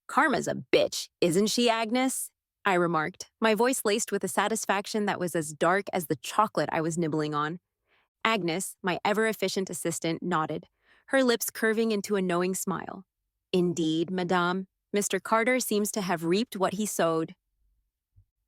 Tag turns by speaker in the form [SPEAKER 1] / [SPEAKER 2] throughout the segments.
[SPEAKER 1] Karma's a bitch, isn't she, Agnes? I remarked, my voice laced with a satisfaction that was as dark as the chocolate I was nibbling on. Agnes, my ever-efficient assistant, nodded, her lips curving into a knowing smile. Indeed, madame, Mr. Carter seems to have reaped what he sowed.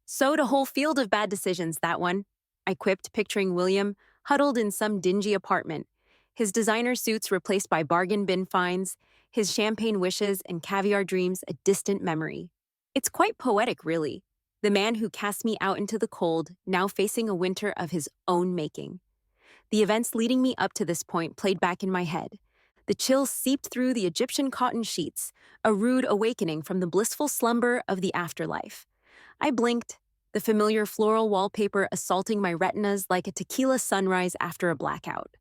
[SPEAKER 1] Sowed a whole field of bad decisions, that one, I quipped, picturing William huddled in some dingy apartment, his designer suits replaced by bargain bin finds, his champagne wishes and caviar dreams a distant memory. It's quite poetic, really. The man who cast me out into the cold, now facing a winter of his own making. The events leading me up to this point played back in my head. The chill seeped through the Egyptian cotton sheets, a rude awakening from the blissful slumber of the afterlife. I blinked, the familiar floral wallpaper assaulting my retinas like a tequila sunrise after a blackout.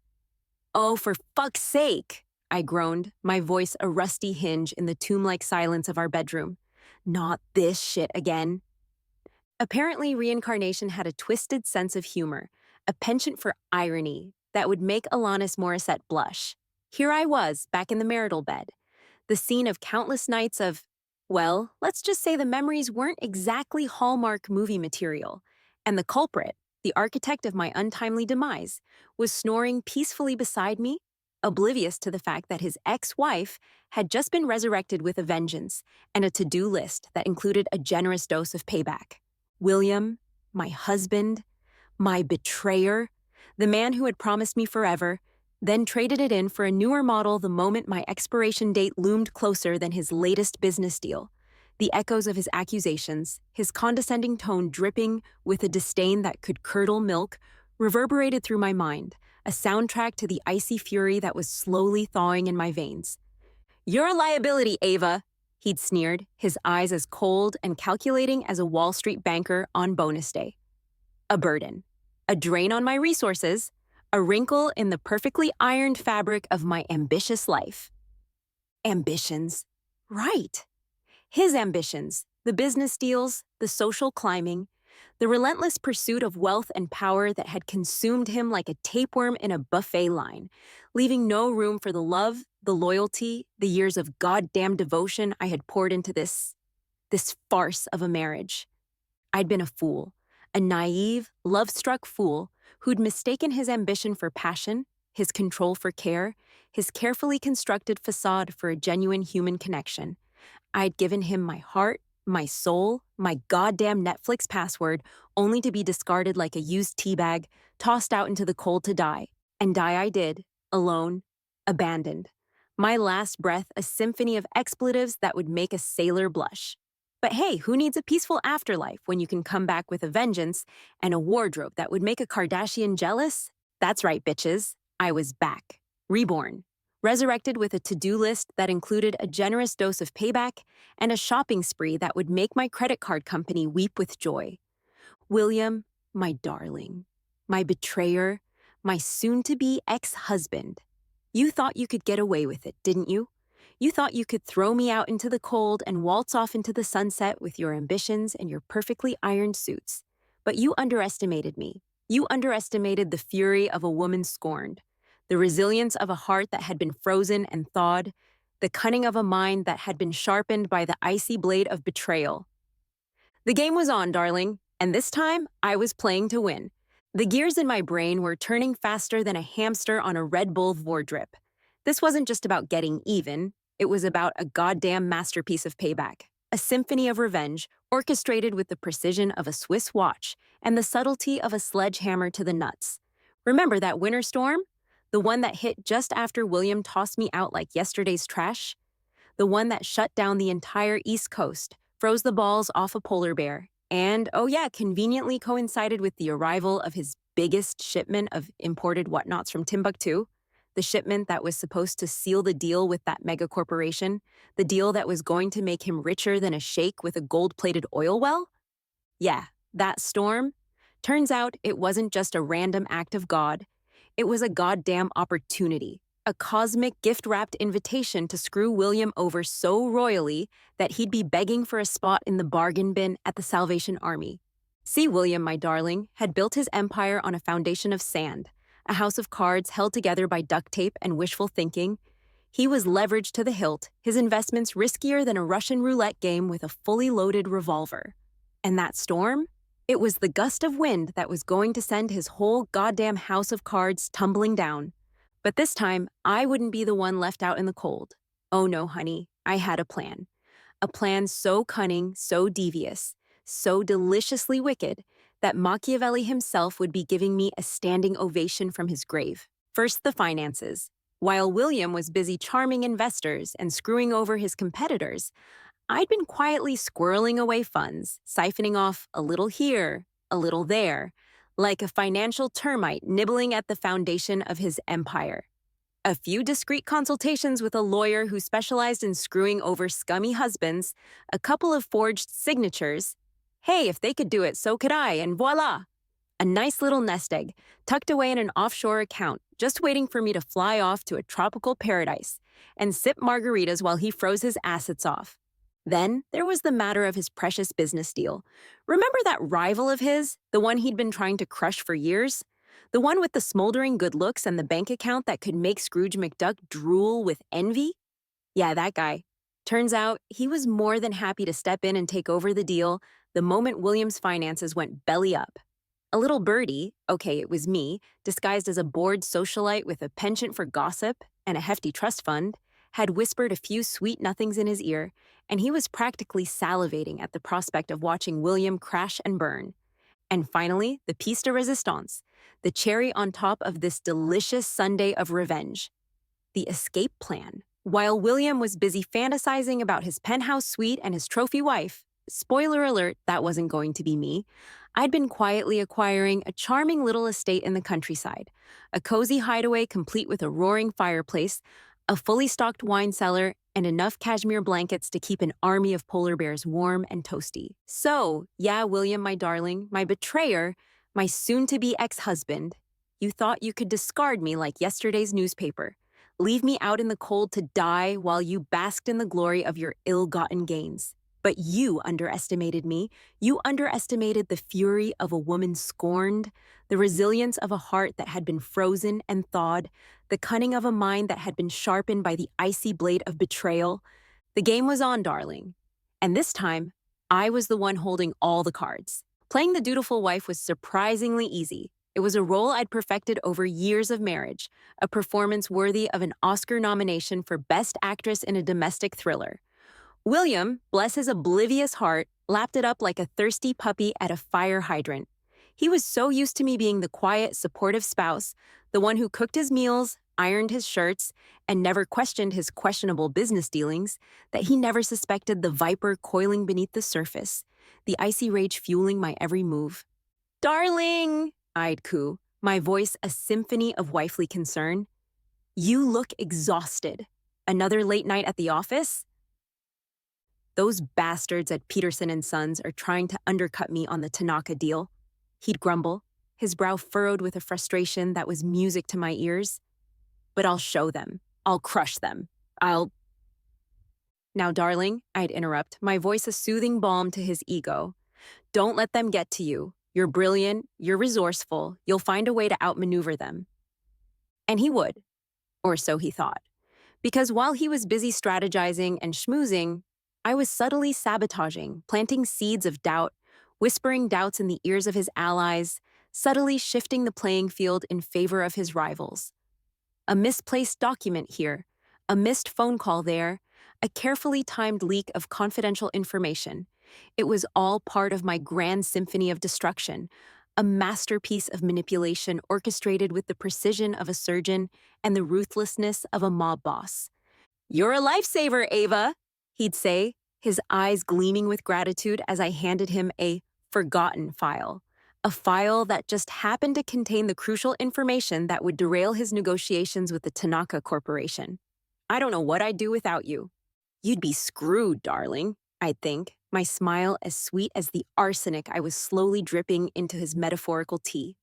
[SPEAKER 1] Oh, for fuck's sake, I groaned, my voice a rusty hinge in the tomb-like silence of our bedroom. Not this shit again. Apparently, reincarnation had a twisted sense of humor, a penchant for irony that would make Alanis Morissette blush. Here I was, back in the marital bed, the scene of countless nights of, well, let's just say the memories weren't exactly Hallmark movie material, and the culprit, the architect of my untimely demise, was snoring peacefully beside me, oblivious to the fact that his ex-wife had just been resurrected with a vengeance and a to-do list that included a generous dose of payback. William, my husband, my betrayer, the man who had promised me forever, then traded it in for a newer model the moment my expiration date loomed closer than his latest business deal. The echoes of his accusations, his condescending tone dripping with a disdain that could curdle milk, reverberated through my mind, a soundtrack to the icy fury that was slowly thawing in my veins. "You're a liability, Ava," he'd sneered, his eyes as cold and calculating as a Wall Street banker on bonus day. A burden, a drain on my resources, a wrinkle in the perfectly ironed fabric of my ambitious life. Ambitions. Right. His ambitions, the business deals, the social climbing, the relentless pursuit of wealth and power that had consumed him like a tapeworm in a buffet line, leaving no room for the love, the loyalty, the years of goddamn devotion I had poured into this farce of a marriage. I'd been a fool, a naive, love-struck fool who'd mistaken his ambition for passion, his control for care, his carefully constructed facade for a genuine human connection. I'd given him my heart, my soul, my goddamn Netflix password, only to be discarded like a used teabag, tossed out into the cold to die. And die I did, alone, abandoned. My last breath a symphony of expletives that would make a sailor blush. But hey, who needs a peaceful afterlife when you can come back with a vengeance and a wardrobe that would make a Kardashian jealous? That's right, bitches. I was back. Reborn. Resurrected with a to-do list that included a generous dose of payback and a shopping spree that would make my credit card company weep with joy. William, my darling, my betrayer, my soon-to-be ex-husband. You thought you could get away with it, didn't you? You thought you could throw me out into the cold and waltz off into the sunset with your ambitions and your perfectly ironed suits. But you underestimated me. You underestimated the fury of a woman scorned, the resilience of a heart that had been frozen and thawed, the cunning of a mind that had been sharpened by the icy blade of betrayal. The game was on, darling, and this time I was playing to win. The gears in my brain were turning faster than a hamster on a Red Bull Vordrip. This wasn't just about getting even. It was about a goddamn masterpiece of payback, a symphony of revenge orchestrated with the precision of a Swiss watch and the subtlety of a sledgehammer to the nuts. Remember that winter storm? The one that hit just after William tossed me out like yesterday's trash? The one that shut down the entire East Coast, froze the balls off a polar bear, and, oh yeah, conveniently coincided with the arrival of his biggest shipment of imported whatnots from Timbuktu? The shipment that was supposed to seal the deal with that mega corporation, the deal that was going to make him richer than a sheik with a gold-plated oil well? Yeah, that storm. Turns out it wasn't just a random act of God. It was a goddamn opportunity, a cosmic gift-wrapped invitation to screw William over so royally that he'd be begging for a spot in the bargain bin at the Salvation Army. See, William, my darling, had built his empire on a foundation of sand, a house of cards held together by duct tape and wishful thinking. He was leveraged to the hilt, his investments riskier than a Russian roulette game with a fully loaded revolver. And that storm? It was the gust of wind that was going to send his whole goddamn house of cards tumbling down. But this time, I wouldn't be the one left out in the cold. Oh no, honey, I had a plan. A plan so cunning, so devious, so deliciously wicked that Machiavelli himself would be giving me a standing ovation from his grave. First, the finances. While William was busy charming investors and screwing over his competitors, I'd been quietly squirreling away funds, siphoning off a little here, a little there, like a financial termite nibbling at the foundation of his empire. A few discreet consultations with a lawyer who specialized in screwing over scummy husbands, a couple of forged signatures. Hey, if they could do it, so could I, and voila! A nice little nest egg, tucked away in an offshore account, just waiting for me to fly off to a tropical paradise and sip margaritas while he froze his assets off. Then there was the matter of his precious business deal. Remember that rival of his, the one he'd been trying to crush for years? The one with the smoldering good looks and the bank account that could make Scrooge McDuck drool with envy? Yeah, that guy. Turns out he was more than happy to step in and take over the deal the moment William's finances went belly up. A little birdie, okay, it was me, disguised as a bored socialite with a penchant for gossip and a hefty trust fund, had whispered a few sweet nothings in his ear, and he was practically salivating at the prospect of watching William crash and burn. And finally, the piece de resistance, the cherry on top of this delicious sundae of revenge. The escape plan. While William was busy fantasizing about his penthouse suite and his trophy wife, spoiler alert, that wasn't going to be me, I'd been quietly acquiring a charming little estate in the countryside, a cozy hideaway complete with a roaring fireplace, a fully stocked wine cellar, and enough cashmere blankets to keep an army of polar bears warm and toasty. So, yeah, William, my darling, my betrayer, my soon-to-be ex-husband, you thought you could discard me like yesterday's newspaper, leave me out in the cold to die while you basked in the glory of your ill-gotten gains. But you underestimated me. You underestimated the fury of a woman scorned, the resilience of a heart that had been frozen and thawed, the cunning of a mind that had been sharpened by the icy blade of betrayal. The game was on, darling. And this time, I was the one holding all the cards. Playing the dutiful wife was surprisingly easy. It was a role I'd perfected over years of marriage, a performance worthy of an Oscar nomination for Best Actress in a Domestic Thriller. William, bless his oblivious heart, lapped it up like a thirsty puppy at a fire hydrant. He was so used to me being the quiet, supportive spouse, the one who cooked his meals, ironed his shirts, and never questioned his questionable business dealings, that he never suspected the viper coiling beneath the surface, the icy rage fueling my every move. Darling, I'd coo, my voice a symphony of wifely concern. You look exhausted. Another late night at the office? Those bastards at Peterson and Sons are trying to undercut me on the Tanaka deal. He'd grumble, his brow furrowed with a frustration that was music to my ears. But I'll show them. I'll crush them. Now, darling, I'd interrupt, my voice a soothing balm to his ego. Don't let them get to you. You're brilliant, you're resourceful, you'll find a way to outmaneuver them. And he would, or so he thought. Because while he was busy strategizing and schmoozing, I was subtly sabotaging, planting seeds of doubt, whispering doubts in the ears of his allies, subtly shifting the playing field in favor of his rivals. A misplaced document here, a missed phone call there, a carefully timed leak of confidential information. It was all part of my grand symphony of destruction, a masterpiece of manipulation orchestrated with the precision of a surgeon and the ruthlessness of a mob boss. You're a lifesaver, Ava, he'd say, his eyes gleaming with gratitude as I handed him a forgotten file, a file that just happened to contain the crucial information that would derail his negotiations with the Tanaka Corporation. I don't know what I'd do without you. You'd be screwed, darling, I'd think, my smile as sweet as the arsenic I was slowly dripping into his metaphorical tea.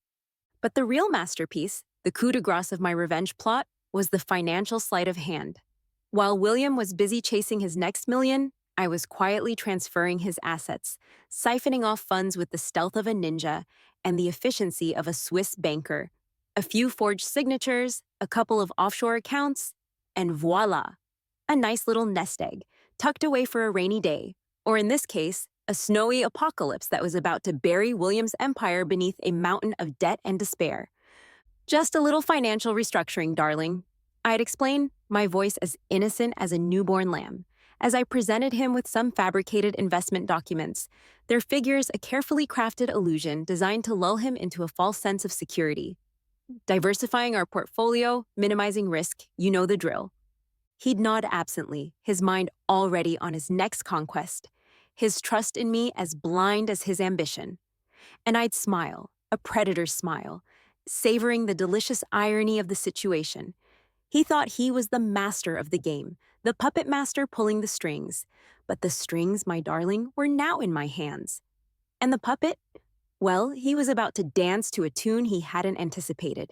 [SPEAKER 1] But the real masterpiece, the coup de grace of my revenge plot, was the financial sleight of hand. While William was busy chasing his next million, I was quietly transferring his assets, siphoning off funds with the stealth of a ninja and the efficiency of a Swiss banker. A few forged signatures, a couple of offshore accounts, and voila, a nice little nest egg, tucked away for a rainy day, or in this case, a snowy apocalypse that was about to bury William's empire beneath a mountain of debt and despair. Just a little financial restructuring, darling, I'd explain, my voice as innocent as a newborn lamb, as I presented him with some fabricated investment documents, their figures a carefully crafted illusion designed to lull him into a false sense of security. Diversifying our portfolio, minimizing risk, you know the drill. He'd nod absently, his mind already on his next conquest, his trust in me as blind as his ambition. And I'd smile, a predator's smile, savoring the delicious irony of the situation. He thought he was the master of the game, the puppet master pulling the strings. But the strings, my darling, were now in my hands. And the puppet? Well, he was about to dance to a tune he hadn't anticipated.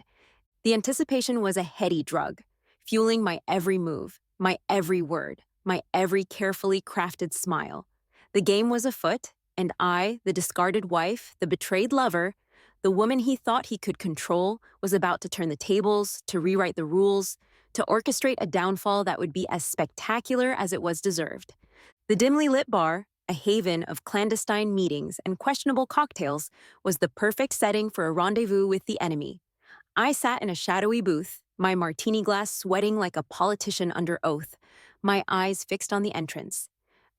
[SPEAKER 1] The anticipation was a heady drug, fueling my every move, my every word, my every carefully crafted smile. The game was afoot, and I, the discarded wife, the betrayed lover, the woman he thought he could control, was about to turn the tables, to rewrite the rules, to orchestrate a downfall that would be as spectacular as it was deserved. The dimly lit bar, a haven of clandestine meetings and questionable cocktails, was the perfect setting for a rendezvous with the enemy. I sat in a shadowy booth, my martini glass sweating like a politician under oath, my eyes fixed on the entrance.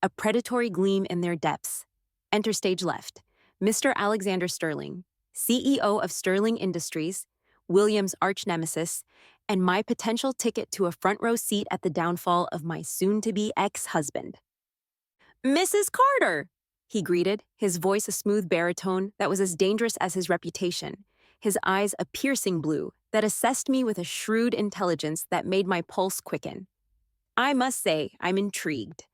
[SPEAKER 1] A predatory gleam in their depths. Enter stage left, Mr. Alexander Sterling, CEO of Sterling Industries, William's arch-nemesis, and my potential ticket to a front-row seat at the downfall of my soon-to-be ex-husband. "Mrs. Carter!" he greeted, his voice a smooth baritone that was as dangerous as his reputation, his eyes a piercing blue that assessed me with a shrewd intelligence that made my pulse quicken. I must say, I'm intrigued.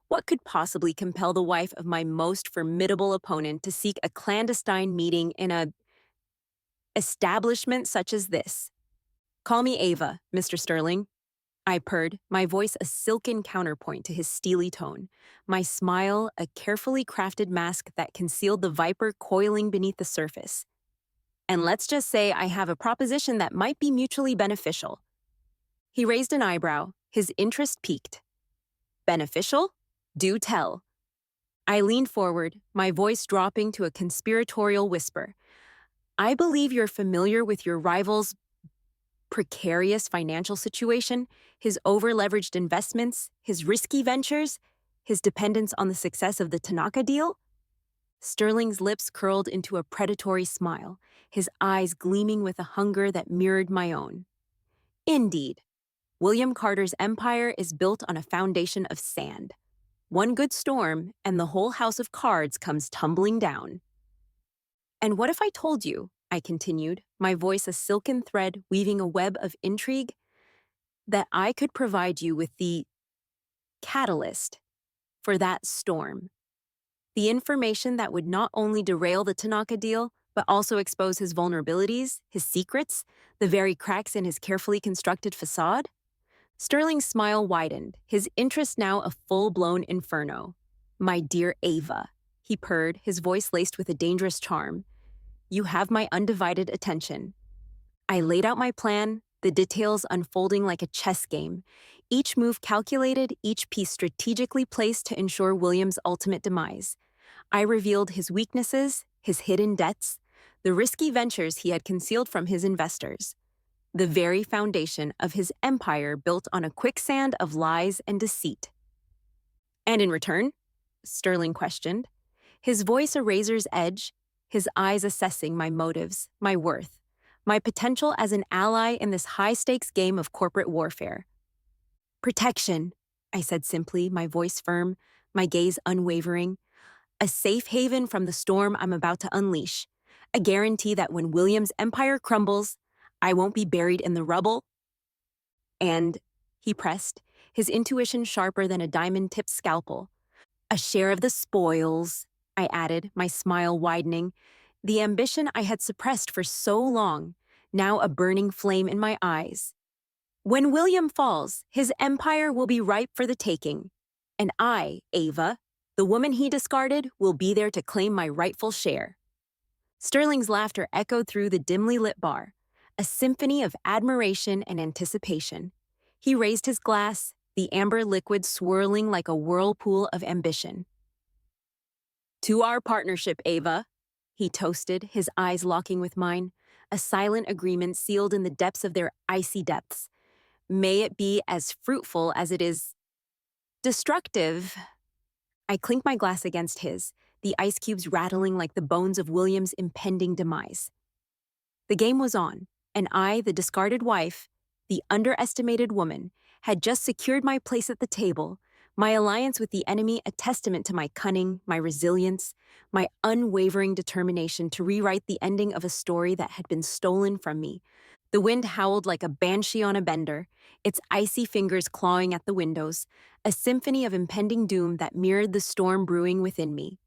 [SPEAKER 1] What could possibly compel the wife of my most formidable opponent to seek a clandestine meeting in a establishment such as this? "Call me Ava, Mr. Sterling," I purred, my voice a silken counterpoint to his steely tone, my smile a carefully crafted mask that concealed the viper coiling beneath the surface. "And let's just say I have a proposition that might be mutually beneficial." He raised an eyebrow, his interest piqued. "Beneficial? Do tell." I leaned forward, my voice dropping to a conspiratorial whisper. "I believe you're familiar with your rival's precarious financial situation, his over-leveraged investments, his risky ventures, his dependence on the success of the Tanaka deal?" Sterling's lips curled into a predatory smile, his eyes gleaming with a hunger that mirrored my own. "Indeed. William Carter's empire is built on a foundation of sand. One good storm, and the whole house of cards comes tumbling down." "And what if I told you," I continued, my voice a silken thread weaving a web of intrigue, "that I could provide you with the catalyst for that storm? The information that would not only derail the Tanaka deal, but also expose his vulnerabilities, his secrets, the very cracks in his carefully constructed facade?" Sterling's smile widened, his interest now a full-blown inferno. "My dear Ava," he purred, his voice laced with a dangerous charm, "you have my undivided attention." I laid out my plan, the details unfolding like a chess game, each move calculated, each piece strategically placed to ensure William's ultimate demise. I revealed his weaknesses, his hidden debts, the risky ventures he had concealed from his investors, the very foundation of his empire built on a quicksand of lies and deceit. "And in return?" Sterling questioned, his voice a razor's edge, his eyes assessing my motives, my worth, my potential as an ally in this high-stakes game of corporate warfare. "Protection," I said simply, my voice firm, my gaze unwavering. "A safe haven from the storm I'm about to unleash. A guarantee that when William's empire crumbles, I won't be buried in the rubble." "And," he pressed, his intuition sharper than a diamond-tipped scalpel, "a share of the spoils," I added, my smile widening, the ambition I had suppressed for so long, now a burning flame in my eyes. "When William falls, his empire will be ripe for the taking. And I, Ava, the woman he discarded, will be there to claim my rightful share." Sterling's laughter echoed through the dimly lit bar, a symphony of admiration and anticipation. He raised his glass, the amber liquid swirling like a whirlpool of ambition. "To our partnership, Ava," he toasted, his eyes locking with mine, a silent agreement sealed in the depths of their icy depths. "May it be as fruitful as it is destructive." I clinked my glass against his, the ice cubes rattling like the bones of William's impending demise. The game was on, and I, the discarded wife, the underestimated woman, had just secured my place at the table, my alliance with the enemy a testament to my cunning, my resilience, my unwavering determination to rewrite the ending of a story that had been stolen from me. The wind howled like a banshee on a bender, its icy fingers clawing at the windows, a symphony of impending doom that mirrored the storm brewing within me.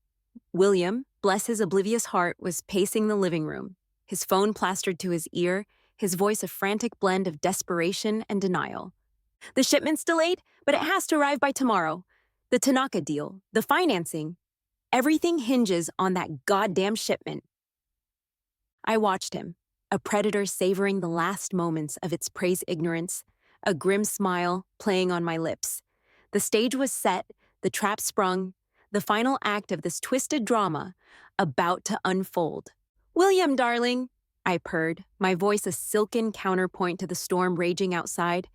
[SPEAKER 1] William, bless his oblivious heart, was pacing the living room, his phone plastered to his ear, his voice a frantic blend of desperation and denial. "The shipment's delayed, but it has to arrive by tomorrow. The Tanaka deal, the financing, everything hinges on that goddamn shipment." I watched him, a predator savoring the last moments of its prey's ignorance, a grim smile playing on my lips. The stage was set, the trap sprung, the final act of this twisted drama about to unfold. "William, darling," I purred, my voice a silken counterpoint to the storm raging outside,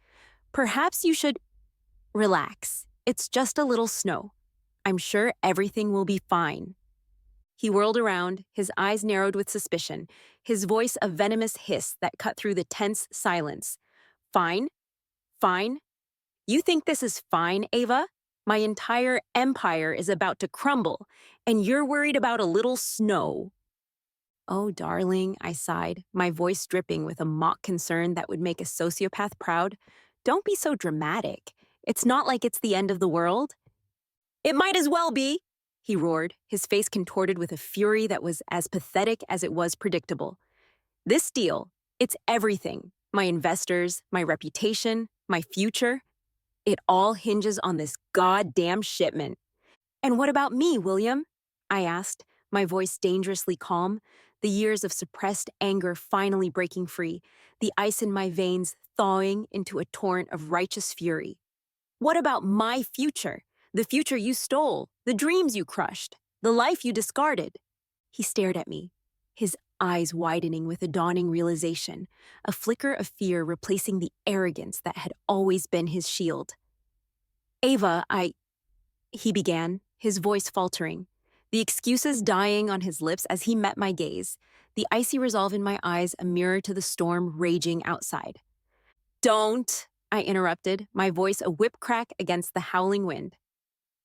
[SPEAKER 1] "perhaps you should relax. It's just a little snow. I'm sure everything will be fine." He whirled around, his eyes narrowed with suspicion, his voice a venomous hiss that cut through the tense silence. "Fine? Fine? You think this is fine, Ava? My entire empire is about to crumble, and you're worried about a little snow." "Oh, darling," I sighed, my voice dripping with a mock concern that would make a sociopath proud. "Don't be so dramatic. It's not like it's the end of the world." "It might as well be," he roared, his face contorted with a fury that was as pathetic as it was predictable. "This deal, it's everything. My investors, my reputation, my future. It all hinges on this goddamn shipment." "And what about me, William?" I asked, my voice dangerously calm, the years of suppressed anger finally breaking free, the ice in my veins thawing into a torrent of righteous fury. "What about my future? The future you stole, the dreams you crushed, the life you discarded?" He stared at me, his eyes widening with a dawning realization, a flicker of fear replacing the arrogance that had always been his shield. "Ava, he began, his voice faltering, the excuses dying on his lips as he met my gaze, the icy resolve in my eyes a mirror to the storm raging outside. "Don't," I interrupted, my voice a whip crack against the howling wind.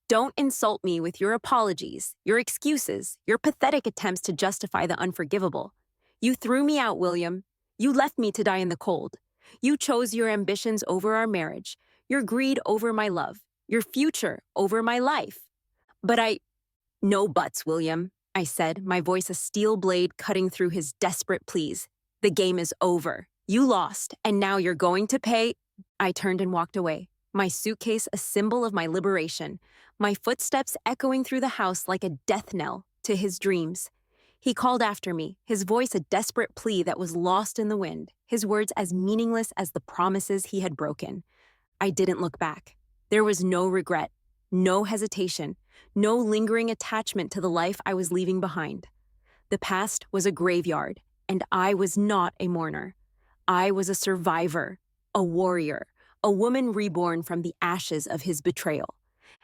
[SPEAKER 1] "Don't insult me with your apologies, your excuses, your pathetic attempts to justify the unforgivable. You threw me out, William. You left me to die in the cold. You chose your ambitions over our marriage, your greed over my love, your future over my life. But No buts, William," I said, my voice a steel blade cutting through his desperate pleas. "The game is over. You lost, and now you're going to pay." I turned and walked away, my suitcase a symbol of my liberation, my footsteps echoing through the house like a death knell to his dreams. He called after me, his voice a desperate plea that was lost in the wind, his words as meaningless as the promises he had broken. I didn't look back. There was no regret, no hesitation, no lingering attachment to the life I was leaving behind. The past was a graveyard, and I was not a mourner. I was a survivor, a warrior, a woman reborn from the ashes of his betrayal.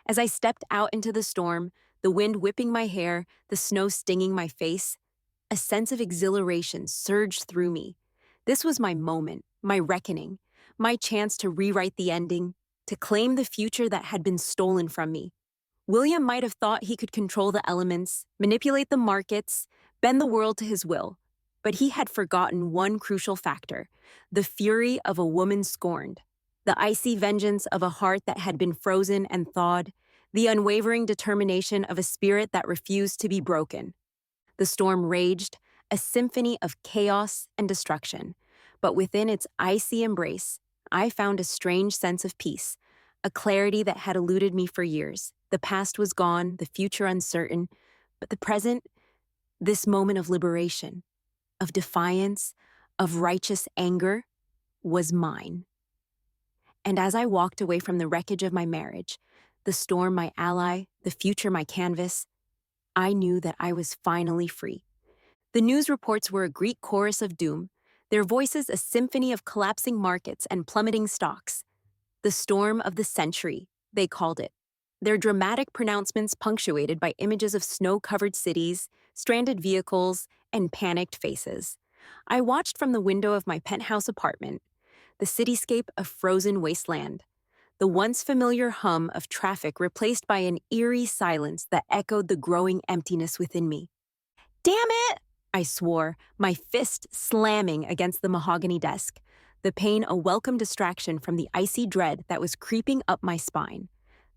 [SPEAKER 1] As I stepped out into the storm, the wind whipping my hair, the snow stinging my face, a sense of exhilaration surged through me. This was my moment, my reckoning, my chance to rewrite the ending, to claim the future that had been stolen from me. William might have thought he could control the elements, manipulate the markets, bend the world to his will, but he had forgotten one crucial factor: the fury of a woman scorned, the icy vengeance of a heart that had been frozen and thawed, the unwavering determination of a spirit that refused to be broken. The storm raged, a symphony of chaos and destruction, but within its icy embrace, I found a strange sense of peace, a clarity that had eluded me for years. The past was gone, the future uncertain, but the present, this moment of liberation, of defiance, of righteous anger, was mine. And as I walked away from the wreckage of my marriage, the storm my ally, the future my canvas, I knew that I was finally free. The news reports were a Greek chorus of doom, their voices a symphony of collapsing markets and plummeting stocks. The storm of the century, they called it. Their dramatic pronouncements punctuated by images of snow-covered cities, stranded vehicles, and panicked faces. I watched from the window of my penthouse apartment, the cityscape a frozen wasteland, the once familiar hum of traffic replaced by an eerie silence that echoed the growing emptiness within me. Damn it! I swore, my fist slamming against the mahogany desk, the pain a welcome distraction from the icy dread that was creeping up my spine.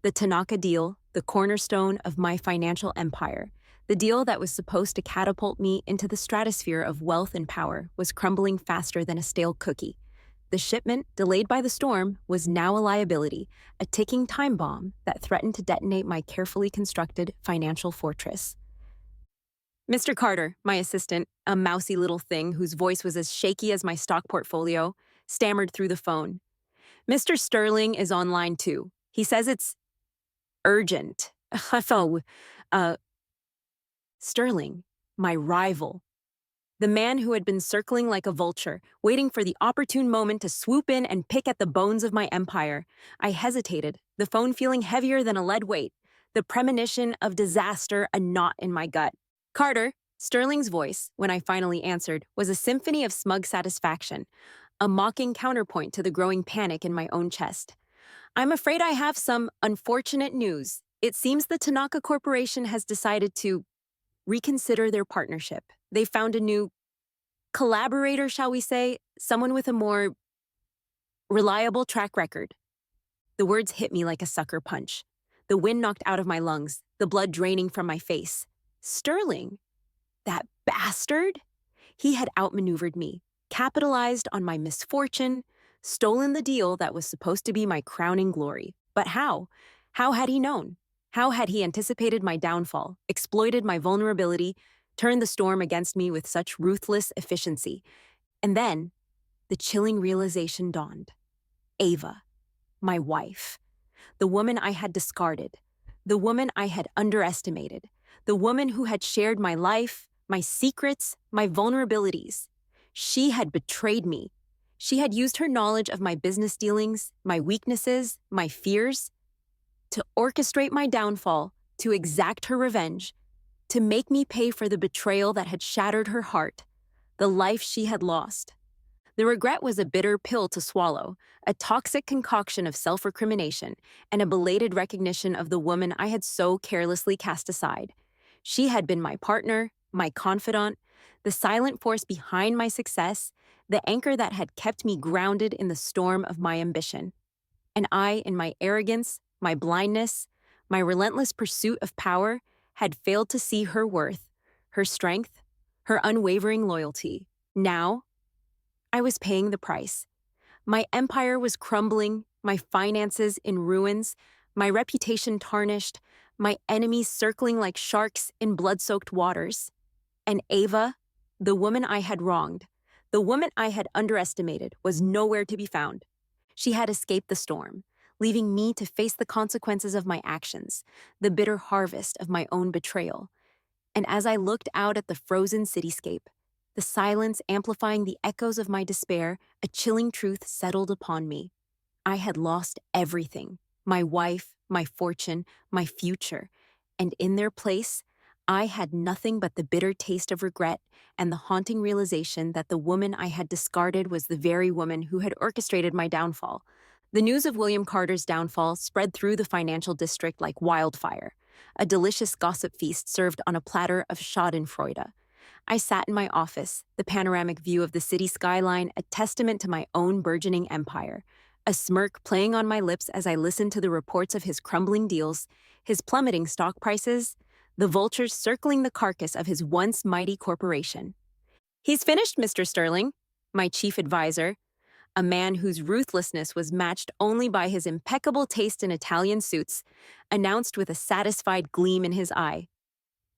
[SPEAKER 1] The Tanaka deal, the cornerstone of my financial empire, the deal that was supposed to catapult me into the stratosphere of wealth and power, was crumbling faster than a stale cookie. The shipment, delayed by the storm, was now a liability, a ticking time bomb that threatened to detonate my carefully constructed financial fortress. Mr. Carter, my assistant, a mousy little thing whose voice was as shaky as my stock portfolio, stammered through the phone. Mr. Sterling is on line 2. He says it's urgent. Sterling, my rival. The man who had been circling like a vulture, waiting for the opportune moment to swoop in and pick at the bones of my empire. I hesitated, the phone feeling heavier than a lead weight, the premonition of disaster a knot in my gut. Carter, Sterling's voice, when I finally answered, was a symphony of smug satisfaction, a mocking counterpoint to the growing panic in my own chest. I'm afraid I have some unfortunate news. It seems the Tanaka Corporation has decided to reconsider their partnership. They found a new collaborator, shall we say, someone with a more reliable track record. The words hit me like a sucker punch. The wind knocked out of my lungs, the blood draining from my face. Sterling? That bastard? He had outmaneuvered me, capitalized on my misfortune, stolen the deal that was supposed to be my crowning glory. But how? How had he known? How had he anticipated my downfall, exploited my vulnerability, turned the storm against me with such ruthless efficiency? And then, the chilling realization dawned. Ava, my wife, the woman I had discarded, the woman I had underestimated, the woman who had shared my life, my secrets, my vulnerabilities. She had betrayed me. She had used her knowledge of my business dealings, my weaknesses, my fears, to orchestrate my downfall, to exact her revenge, to make me pay for the betrayal that had shattered her heart, the life she had lost. The regret was a bitter pill to swallow, a toxic concoction of self-recrimination, and a belated recognition of the woman I had so carelessly cast aside. She had been my partner, my confidant, the silent force behind my success, the anchor that had kept me grounded in the storm of my ambition. And I, in my arrogance, my blindness, my relentless pursuit of power, had failed to see her worth, her strength, her unwavering loyalty. Now, I was paying the price. My empire was crumbling, my finances in ruins, my reputation tarnished, my enemies circling like sharks in blood-soaked waters. And Ava, the woman I had wronged, the woman I had underestimated, was nowhere to be found. She had escaped the storm, leaving me to face the consequences of my actions, the bitter harvest of my own betrayal. And as I looked out at the frozen cityscape, the silence amplifying the echoes of my despair, a chilling truth settled upon me. I had lost everything, my wife, my fortune, my future, and in their place, I had nothing but the bitter taste of regret and the haunting realization that the woman I had discarded was the very woman who had orchestrated my downfall. The news of William Carter's downfall spread through the financial district like wildfire, a delicious gossip feast served on a platter of schadenfreude. I sat in my office, the panoramic view of the city skyline a testament to my own burgeoning empire, a smirk playing on my lips as I listened to the reports of his crumbling deals, his plummeting stock prices, the vultures circling the carcass of his once mighty corporation. "He's finished, Mr. Sterling," my chief advisor, a man whose ruthlessness was matched only by his impeccable taste in Italian suits, announced with a satisfied gleam in his eye.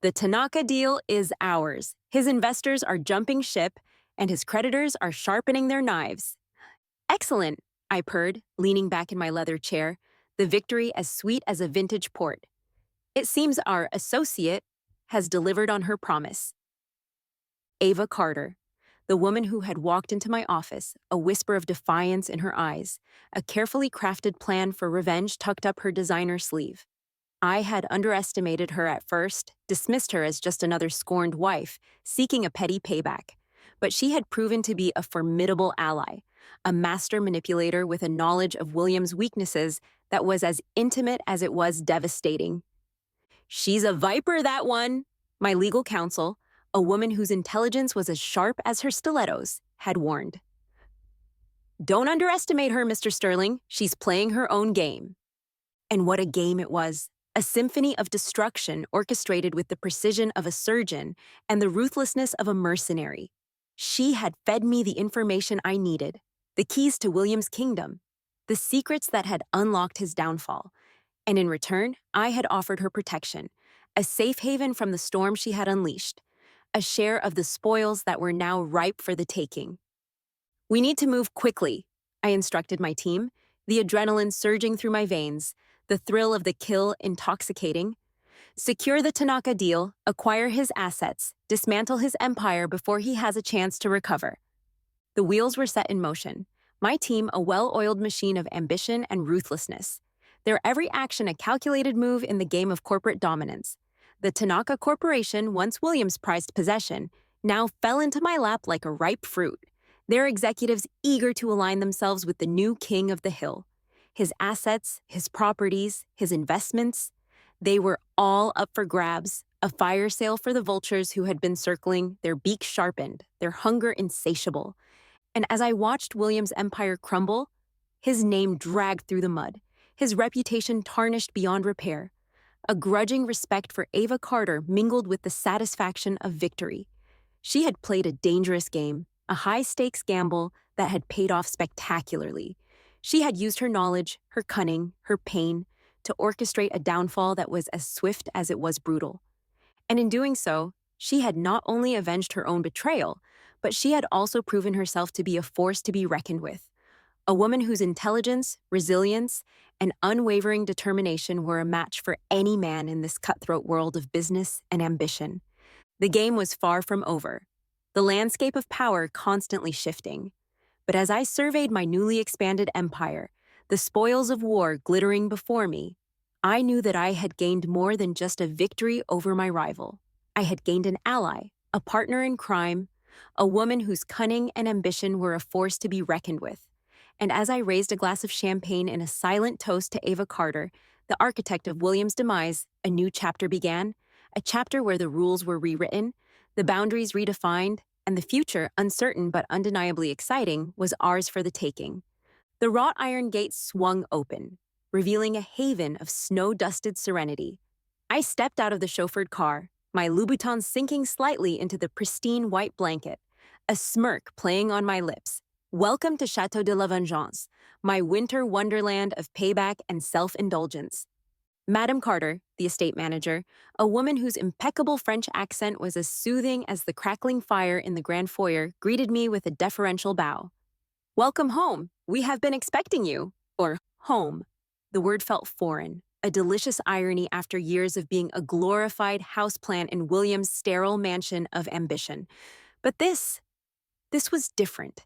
[SPEAKER 1] "The Tanaka deal is ours. His investors are jumping ship, and his creditors are sharpening their knives." "Excellent," I purred, leaning back in my leather chair, the victory as sweet as a vintage port. It seems our associate has delivered on her promise. Ava Carter, the woman who had walked into my office, a whisper of defiance in her eyes, a carefully crafted plan for revenge tucked up her designer sleeve. I had underestimated her at first, dismissed her as just another scorned wife, seeking a petty payback. But she had proven to be a formidable ally, a master manipulator with a knowledge of William's weaknesses that was as intimate as it was devastating. She's a viper, that one, my legal counsel, a woman whose intelligence was as sharp as her stilettos, had warned. Don't underestimate her, Mr. Sterling. She's playing her own game. And what a game it was. A symphony of destruction orchestrated with the precision of a surgeon and the ruthlessness of a mercenary. She had fed me the information I needed, the keys to William's kingdom, the secrets that had unlocked his downfall. And in return, I had offered her protection, a safe haven from the storm she had unleashed, a share of the spoils that were now ripe for the taking. We need to move quickly, I instructed my team, the adrenaline surging through my veins, the thrill of the kill intoxicating. Secure the Tanaka deal, acquire his assets, dismantle his empire before he has a chance to recover. The wheels were set in motion, my team a well-oiled machine of ambition and ruthlessness. Their every action a calculated move in the game of corporate dominance. The Tanaka Corporation, once William's prized possession, now fell into my lap like a ripe fruit, their executives eager to align themselves with the new king of the hill. His assets, his properties, his investments, they were all up for grabs, a fire sale for the vultures who had been circling, their beaks sharpened, their hunger insatiable. And as I watched William's empire crumble, his name dragged through the mud, his reputation tarnished beyond repair. A grudging respect for Ava Carter mingled with the satisfaction of victory. She had played a dangerous game, a high-stakes gamble that had paid off spectacularly. She had used her knowledge, her cunning, her pain, to orchestrate a downfall that was as swift as it was brutal. And in doing so, she had not only avenged her own betrayal, but she had also proven herself to be a force to be reckoned with. A woman whose intelligence, resilience, and unwavering determination were a match for any man in this cutthroat world of business and ambition. The game was far from over, the landscape of power constantly shifting. But as I surveyed my newly expanded empire, the spoils of war glittering before me, I knew that I had gained more than just a victory over my rival. I had gained an ally, a partner in crime, a woman whose cunning and ambition were a force to be reckoned with. And as I raised a glass of champagne in a silent toast to Ava Carter, the architect of William's demise, a new chapter began, a chapter where the rules were rewritten, the boundaries redefined, and the future, uncertain but undeniably exciting, was ours for the taking. The wrought iron gates swung open, revealing a haven of snow-dusted serenity. I stepped out of the chauffeured car, my Louboutin sinking slightly into the pristine white blanket, a smirk playing on my lips. Welcome to Château de la Vengeance, my winter wonderland of payback and self-indulgence. Madame Carter, the estate manager, a woman whose impeccable French accent was as soothing as the crackling fire in the grand foyer, greeted me with a deferential bow. Welcome home. We have been expecting you. Or home. The word felt foreign, a delicious irony after years of being a glorified houseplant in William's sterile mansion of ambition. But this was different.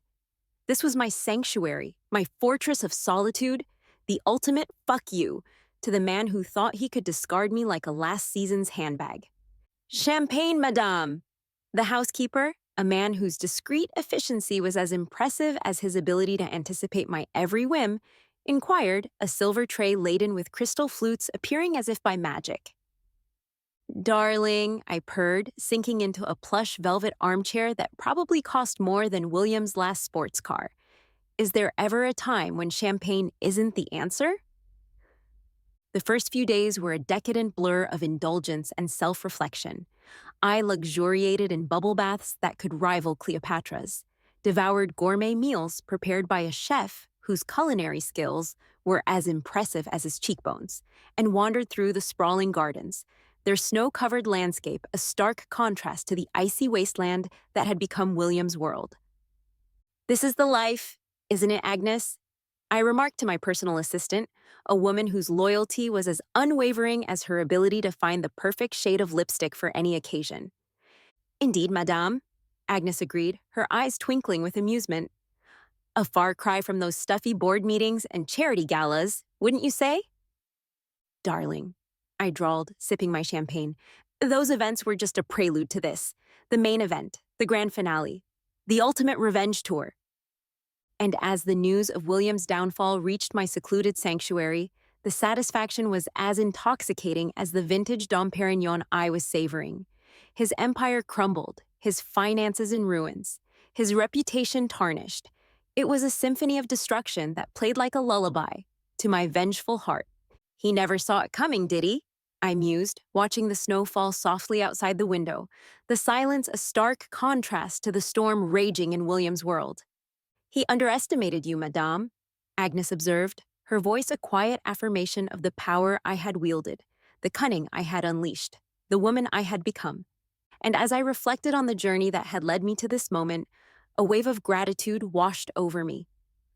[SPEAKER 1] This was my sanctuary, my fortress of solitude, the ultimate fuck you to the man who thought he could discard me like a last season's handbag. Champagne, madame! The housekeeper, a man whose discreet efficiency was as impressive as his ability to anticipate my every whim, inquired, a silver tray laden with crystal flutes appearing as if by magic. Darling, I purred, sinking into a plush velvet armchair that probably cost more than William's last sports car. Is there ever a time when champagne isn't the answer? The first few days were a decadent blur of indulgence and self-reflection. I luxuriated in bubble baths that could rival Cleopatra's, devoured gourmet meals prepared by a chef whose culinary skills were as impressive as his cheekbones, and wandered through the sprawling gardens, their snow-covered landscape a stark contrast to the icy wasteland that had become William's world. This is the life, isn't it, Agnes? I remarked to my personal assistant, a woman whose loyalty was as unwavering as her ability to find the perfect shade of lipstick for any occasion. Indeed, madame, Agnes agreed, her eyes twinkling with amusement. A far cry from those stuffy board meetings and charity galas, wouldn't you say? Darling, I drawled, sipping my champagne. Those events were just a prelude to this. The main event, the grand finale, the ultimate revenge tour. And as the news of William's downfall reached my secluded sanctuary, the satisfaction was as intoxicating as the vintage Dom Perignon I was savoring. His empire crumbled, his finances in ruins, his reputation tarnished. It was a symphony of destruction that played like a lullaby to my vengeful heart. He never saw it coming, did he? I mused, watching the snow fall softly outside the window, the silence a stark contrast to the storm raging in William's world. He underestimated you, madame, Agnes observed, her voice a quiet affirmation of the power I had wielded, the cunning I had unleashed, the woman I had become. And as I reflected on the journey that had led me to this moment, a wave of gratitude washed over me.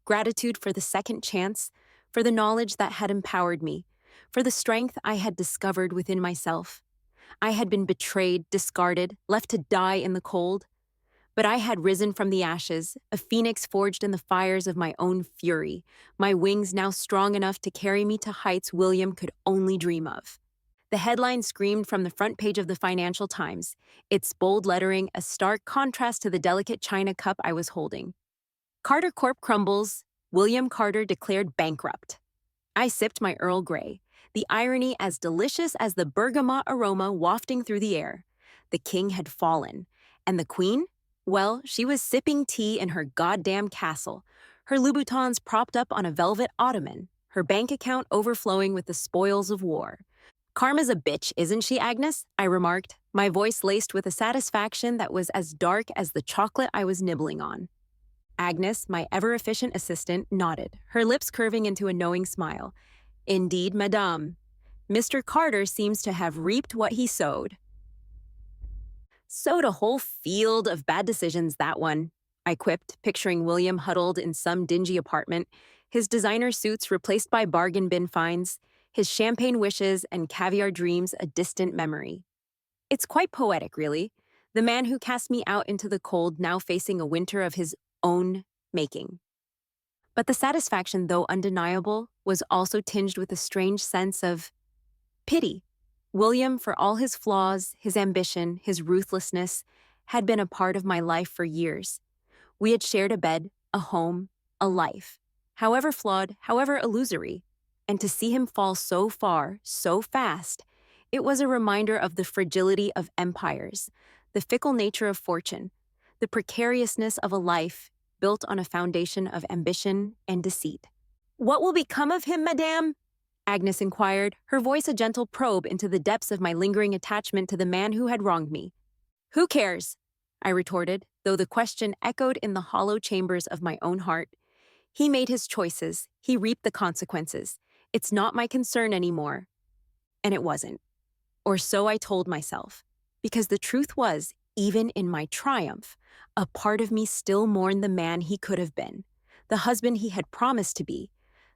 [SPEAKER 1] Gratitude for the second chance, for the knowledge that had empowered me, for the strength I had discovered within myself. I had been betrayed, discarded, left to die in the cold. But I had risen from the ashes, a phoenix forged in the fires of my own fury, my wings now strong enough to carry me to heights William could only dream of. The headline screamed from the front page of the Financial Times, its bold lettering a stark contrast to the delicate china cup I was holding. Carter Corp crumbles, William Carter declared bankrupt. I sipped my Earl Grey, the irony as delicious as the bergamot aroma wafting through the air. The king had fallen, and the queen? Well, she was sipping tea in her goddamn castle, her Louboutins propped up on a velvet ottoman, her bank account overflowing with the spoils of war. Karma's a bitch, isn't she, Agnes? I remarked, my voice laced with a satisfaction that was as dark as the chocolate I was nibbling on. Agnes, my ever-efficient assistant, nodded, her lips curving into a knowing smile. Indeed, madame. Mr. Carter seems to have reaped what he sowed. Sowed a whole field of bad decisions, that one, I quipped, picturing William huddled in some dingy apartment, his designer suits replaced by bargain bin finds, his champagne wishes and caviar dreams a distant memory. It's quite poetic, really. The man who cast me out into the cold now facing a winter of his own making. But the satisfaction, though undeniable, was also tinged with a strange sense of pity. William, for all his flaws, his ambition, his ruthlessness, had been a part of my life for years. We had shared a bed, a home, a life, however flawed, however illusory. And to see him fall so far, so fast, it was a reminder of the fragility of empires, the fickle nature of fortune, the precariousness of a life built on a foundation of ambition and deceit. What will become of him, madame? Agnes inquired, her voice a gentle probe into the depths of my lingering attachment to the man who had wronged me. Who cares? I retorted, though the question echoed in the hollow chambers of my own heart. He made his choices. He reaped the consequences. It's not my concern anymore. And it wasn't. Or so I told myself. Because the truth was, even in my triumph, a part of me still mourned the man he could have been, the husband he had promised to be,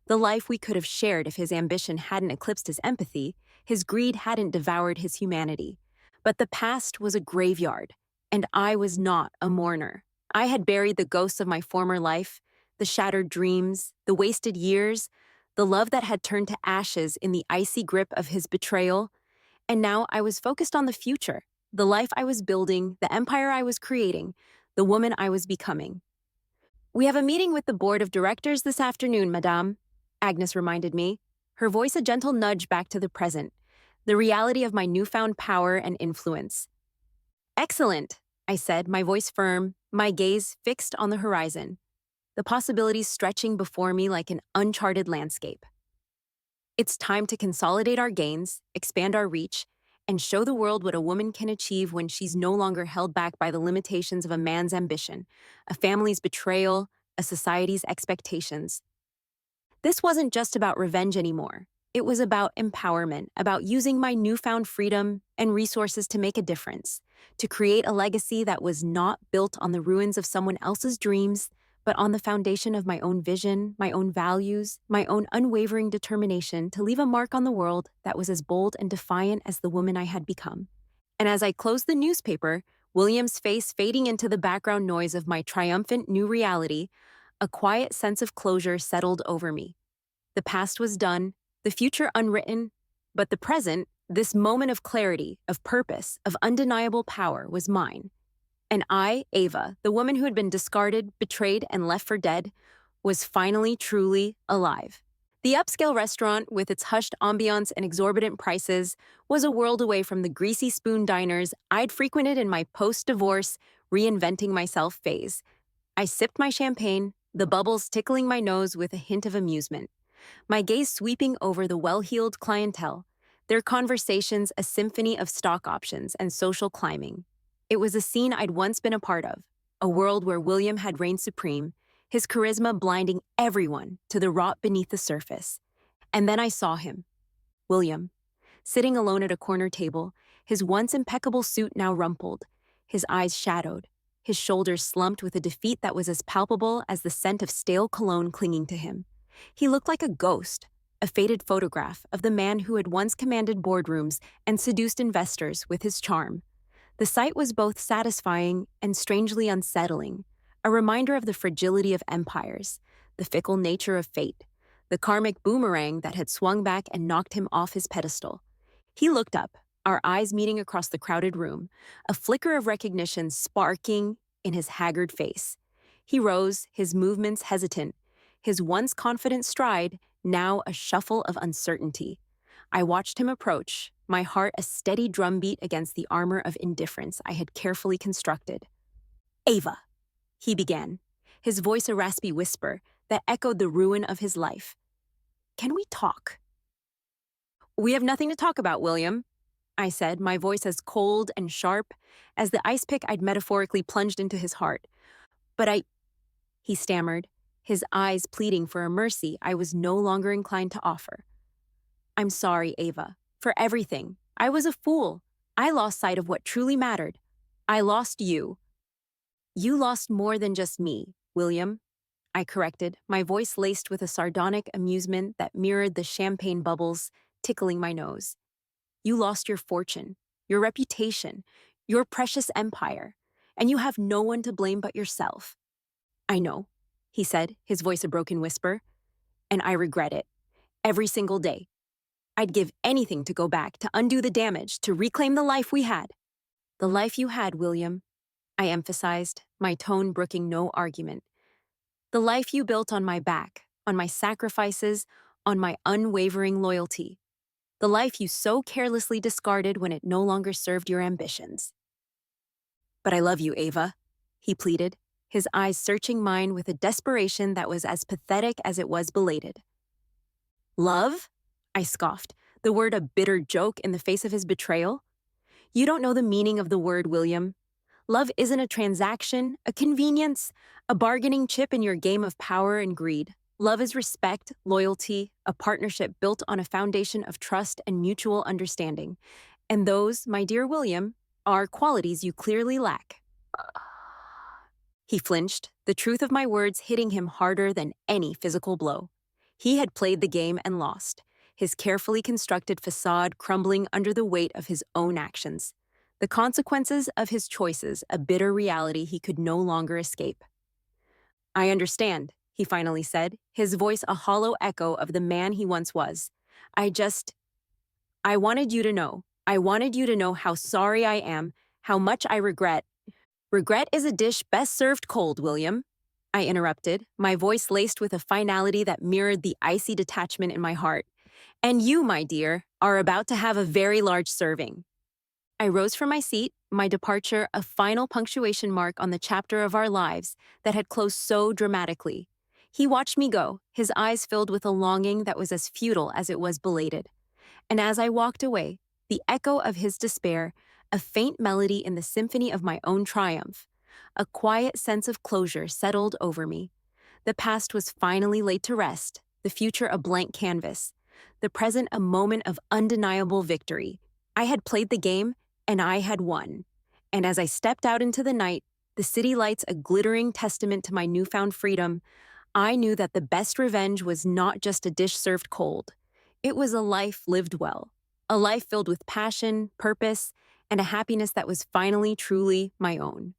[SPEAKER 1] the life we could have shared if his ambition hadn't eclipsed his empathy, his greed hadn't devoured his humanity. But the past was a graveyard, and I was not a mourner. I had buried the ghosts of my former life, the shattered dreams, the wasted years, the love that had turned to ashes in the icy grip of his betrayal, and now I was focused on the future, the life I was building, the empire I was creating, the woman I was becoming. We have a meeting with the board of directors this afternoon, madame, Agnes reminded me, her voice a gentle nudge back to the present, the reality of my newfound power and influence. Excellent, I said, my voice firm, my gaze fixed on the horizon, the possibilities stretching before me like an uncharted landscape. It's time to consolidate our gains, expand our reach, and show the world what a woman can achieve when she's no longer held back by the limitations of a man's ambition, a family's betrayal, a society's expectations. This wasn't just about revenge anymore. It was about empowerment, about using my newfound freedom and resources to make a difference, to create a legacy that was not built on the ruins of someone else's dreams, but on the foundation of my own vision, my own values, my own unwavering determination to leave a mark on the world that was as bold and defiant as the woman I had become. And as I closed the newspaper, William's face fading into the background noise of my triumphant new reality, a quiet sense of closure settled over me. The past was done, the future unwritten, but the present, this moment of clarity, of purpose, of undeniable power, was mine. And I, Ava, the woman who had been discarded, betrayed, and left for dead, was finally truly alive. The upscale restaurant, with its hushed ambiance and exorbitant prices, was a world away from the greasy spoon diners I'd frequented in my post-divorce, reinventing myself phase. I sipped my champagne, the bubbles tickling my nose with a hint of amusement, my gaze sweeping over the well-heeled clientele, their conversations a symphony of stock options and social climbing. It was a scene I'd once been a part of, a world where William had reigned supreme, his charisma blinding everyone to the rot beneath the surface. And then I saw him, William, sitting alone at a corner table, his once impeccable suit now rumpled, his eyes shadowed, his shoulders slumped with a defeat that was as palpable as the scent of stale cologne clinging to him. He looked like a ghost, a faded photograph of the man who had once commanded boardrooms and seduced investors with his charm. The sight was both satisfying and strangely unsettling, a reminder of the fragility of empires, the fickle nature of fate, the karmic boomerang that had swung back and knocked him off his pedestal. He looked up, our eyes meeting across the crowded room, a flicker of recognition sparking in his haggard face. He rose, his movements hesitant, his once confident stride now a shuffle of uncertainty. I watched him approach, my heart a steady drumbeat against the armor of indifference I had carefully constructed. "Ava," he began, his voice a raspy whisper that echoed the ruin of his life. "Can we talk?" "We have nothing to talk about, William," I said, my voice as cold and sharp as the ice pick I'd metaphorically plunged into his heart. "But he stammered, his eyes pleading for a mercy I was no longer inclined to offer. "I'm sorry, Ava, for everything. I was a fool. I lost sight of what truly mattered. I lost you." "You lost more than just me, William," I corrected, my voice laced with a sardonic amusement that mirrored the champagne bubbles tickling my nose. "You lost your fortune, your reputation, your precious empire, and you have no one to blame but yourself." "I know," he said, his voice a broken whisper, "and I regret it. Every single day. I'd give anything to go back, to undo the damage, to reclaim the life we had." "The life you had, William," I emphasized, my tone brooking no argument. "The life you built on my back, on my sacrifices, on my unwavering loyalty. The life you so carelessly discarded when it no longer served your ambitions." "But I love you, Ava," he pleaded, his eyes searching mine with a desperation that was as pathetic as it was belated. "Love?" I scoffed, the word a bitter joke in the face of his betrayal. "You don't know the meaning of the word, William. Love isn't a transaction, a convenience, a bargaining chip in your game of power and greed. Love is respect, loyalty, a partnership built on a foundation of trust and mutual understanding. And those, my dear William, are qualities you clearly lack." He flinched, the truth of my words hitting him harder than any physical blow. He had played the game and lost, his carefully constructed facade crumbling under the weight of his own actions. The consequences of his choices a bitter reality he could no longer escape. "I understand," he finally said, his voice a hollow echo of the man he once was. I wanted you to know. I wanted you to know how sorry I am, how much I regret." "Regret is a dish best served cold, William," I interrupted, my voice laced with a finality that mirrored the icy detachment in my heart. "And you, my dear, are about to have a very large serving." I rose from my seat, my departure a final punctuation mark on the chapter of our lives that had closed so dramatically. He watched me go, his eyes filled with a longing that was as futile as it was belated. And as I walked away, the echo of his despair, a faint melody in the symphony of my own triumph, a quiet sense of closure settled over me. The past was finally laid to rest, the future a blank canvas, the present a moment of undeniable victory. I had played the game, and I had won. And as I stepped out into the night, the city lights a glittering testament to my newfound freedom, I knew that the best revenge was not just a dish served cold. It was a life lived well, a life filled with passion, purpose, and a happiness that was finally truly my own.